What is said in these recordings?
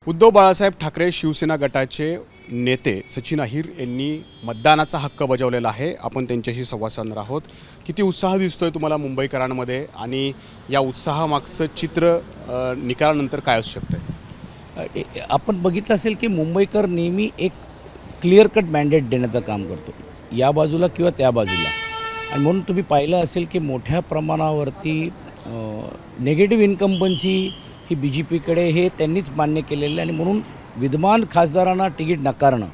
उद्धव बाळासाहेब ठाकरे शिवसेना गटाचे नेते सचिन अहिर यांनी मतदानाचा हक्क बजावलेला आहे। आपण त्यांच्याशी संवाद साधणार आहोत। किती उत्साह दिसतोय तुम्हाला मुंबईकरांमध्ये आणि या उत्साहामागचं चित्र निकालानंतर काय असू शकतं? आपण बघितलं असेल की मुंबईकर नेहमी एक क्लिअर कट मॅन्डेट देण्याचं काम करतो, या बाजूला किंवा त्या बाजूला। आणि म्हणून तुम्ही पाहिलं असेल की मोठ्या प्रमाणावरती नेगेटिव्ह इन्कम्बन्सी ही BJPकडे हे त्यांनीच मान्य केलेलं आहे। आणि म्हणून विद्यमान खासदारांना तिकीट नकारणं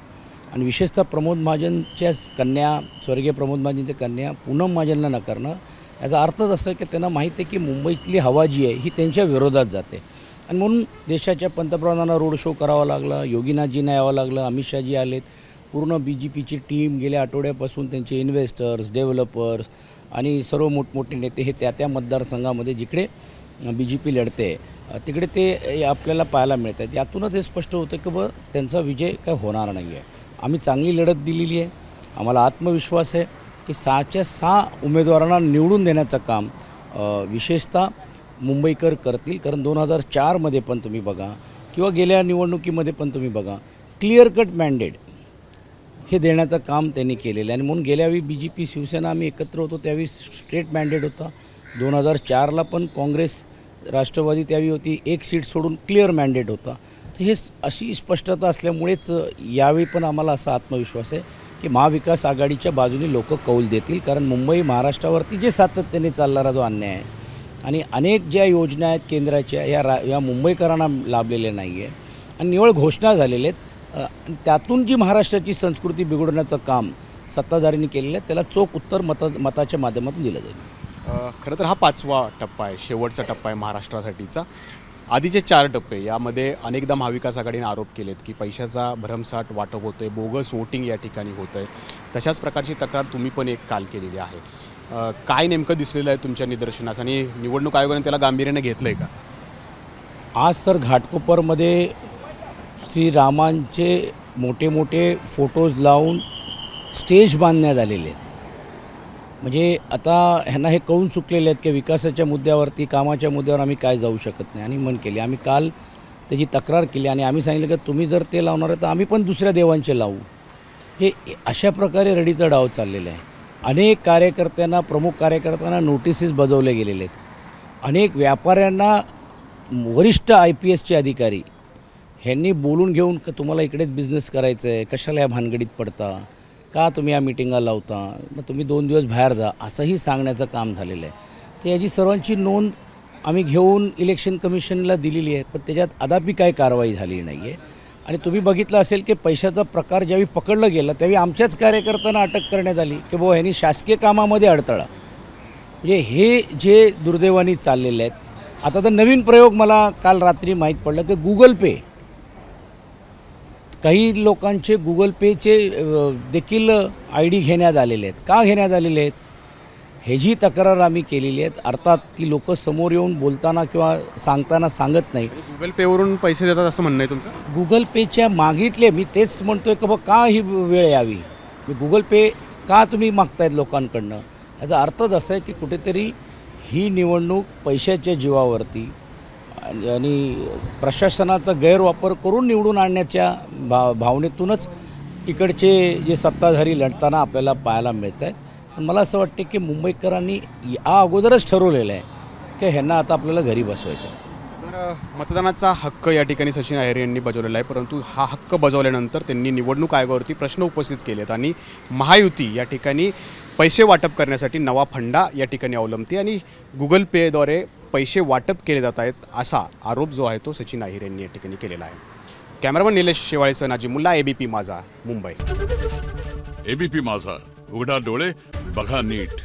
आणि विशेषतः प्रमोद महाजनच्या कन्या, स्वर्गीय प्रमोद महाजनच्या कन्या पूनम महाजनला नकारणं, याचा अर्थच असं की त्यांना माहीत आहे की मुंबईतली हवा जी आहे ही त्यांच्या विरोधात जाते। आणि म्हणून देशाच्या पंतप्रधानांना रोड शो करावा लागला, योगीनाथजींना यावं लागलं, अमित शहाजी आलेत, पूर्ण BJPची टीम गेल्या आठवड्यापासून त्यांचे इन्व्हेस्टर्स, डेव्हलपर्स आणि सर्व मोठमोठे नेते हे त्या मतदारसंघामध्ये जिकडे BJP लढते तिकडे ते आपल्याला पाहायला मिळतात। यातूनच हे स्पष्ट होतं की त्यांचा विजय काय होणार नाही आहे। आम्ही चांगली लढत दिलेली आहे, आम्हाला आत्मविश्वास आहे की 6च्या 6 उमेदवारांना निवडून देण्याचं काम विशेषतः मुंबईकर करतील। कारण 2004मध्ये पण तुम्ही बघा किंवा गेल्या निवडणुकीमध्ये पण तुम्ही बघा, क्लिअर कट मॅन्डेट हे देण्याचं काम त्यांनी केलेलं आहे। आणि म्हणून गेल्यावेळी BJP शिवसेना आम्ही एकत्र होतो त्यावेळी स्ट्रेट मॅन्डेट होता, 2004ला पण काँग्रेस राष्ट्रवादी त्यावेळी होती, एक सीट सोडून क्लिअर मॅन्डेट होता। तर हे अशी स्पष्टता असल्यामुळेच यावेळी पण आम्हाला असा आत्मविश्वास आहे की महाविकास आघाडीच्या बाजूने लोक कौल देतील। कारण मुंबई महाराष्ट्रावरती जे सातत्याने चालणारा जो अन्याय आहे आणि अनेक ज्या योजना आहेत केंद्राच्या या मुंबईकरांना लाभलेल्या नाही आहे आणि निवळ घोषणा झालेल्या आहेत, त्यातून जी महाराष्ट्राची संस्कृती बिघडवण्याचं काम सत्ताधाऱ्यांनी केलेलं आहे त्याला चोख उत्तर मताच्या माध्यमातून दिलं जाईल। खरं तर हा 5वा टप्पा आहे, शेवटचा टप्पा आहे महाराष्ट्रासाठीचा। आधीचे 4 टप्पे यामध्ये अनेकदा महाविकास आघाडीने आरोप केलेत की पैशाचा भरमसाठ वाटप होतोय, बोगस वोटिंग या ठिकाणी होतंय। तशाच प्रकारची तक्रार तुम्ही पण एक काल केलेली आहे। काय नेमकं दिसलेलं आहे तुमच्या निदर्शनास आणि निवडणूक आयोगाने त्याला गांभीर्याने घेतलंय का? आज तर घाटकोपरमध्ये श्रीरामांचे मोठे मोठे फोटोज लावून स्टेज बांधण्यात आलेले आहेत। म्हणजे आता ह्यांना हे कळून चुकलेले आहेत की विकासाच्या मुद्द्यावरती, कामाच्या मुद्द्यावर आम्ही काय जाऊ शकत नाही। आणि मन केली, आम्ही काल त्याची तक्रार केली आणि आम्ही सांगितलं की तुम्ही जर ते लावणार आहे तर आम्ही पण दुसऱ्या देवांचे लावू। हे अशा प्रकारे रडीचा डाव चाललेला आहे। अनेक कार्यकर्त्यांना, प्रमुख कार्यकर्त्यांना नोटिसेस बजावले गेलेले आहेत। अनेक व्यापाऱ्यांना वरिष्ठ IPSचे अधिकारी ह्यांनी बोलून घेऊन की तुम्हाला इकडेच बिझनेस करायचं आहे, कशाला या भानगडीत पडता, का तुम्ही या मीटिंगा लावता, मग तुम्ही 2 दिवस बाहेर जा, असंही सांगण्याचं काम झालेलं आहे। तर याची सर्वांची नोंद आम्ही घेऊन इलेक्शन कमिशनला दिलेली आहे, पण त्याच्यात अद्याप काही कारवाई झाली नाही आहे। आणि तुम्ही बघितलं असेल की पैशाचा प्रकार ज्यावेळी पकडलं गेलं त्यावेळी आमच्याच कार्यकर्त्यांना अटक करण्यात आली की ह्यांनी शासकीय कामामध्ये अडथळा। म्हणजे हे जे दुर्दैवाने चाललेले आहेत। आता तर नवीन प्रयोग मला काल रात्री माहीत पडलं की Google Pay, काही लोकांचे Google Payचे देखील ID घेण्यात आलेले आहेत। का घेण्यात आलेले आहेत हे जी तक्रार आम्ही केलेली आहे। अर्थात ती लोक समोर येऊन बोलताना किंवा सांगताना सांगत नाही। Google Payवरून पैसे देतात असं म्हणणं आहे तुमचं? Google Payच्या मागितले, मी तेच म्हणतोय की का ही वेळ यावी, Google Pay का तुम्ही मागतायत लोकांकडनं, याचा अर्थच असा आहे की कुठेतरी ही निवडणूक पैशाच्या जीवावरती आणि प्रशासनाचा गैरवापर करून निवडून आणण्याच्या भावनेतूनच इकडचे जे सत्ताधारी लढताना आपल्याला पाहायला मिळत आहेत। पण मला असं वाटतं की मुंबईकरांनी या अगोदरच ठरवलेलं आहे की ह्यांना आता आपल्याला घरी बसवायचं आहे। तर मतदानाचा हक्क या ठिकाणी सचिन अहिर यांनी बजावलेला आहे, परंतु हा हक्क बजावल्यानंतर त्यांनी निवडणूक आयोगावरती प्रश्न उपस्थित केलेत आणि महायुती या ठिकाणी पैसे वाटप करण्यासाठी नवा फंडा या ठिकाणी अवलंबते आणि Google Payद्वारे पैसे वाटप केले जात आहेत असा आरोप जो आहे तो सचिन अहिर यांनी या ठिकाणी केलेला आहे। कॅमेरामन निलेश शेवाळेसह नाजिम मुल्ला, ABP माझा, मुंबई। ABP माझा, उघडा डोळे बघा नीट।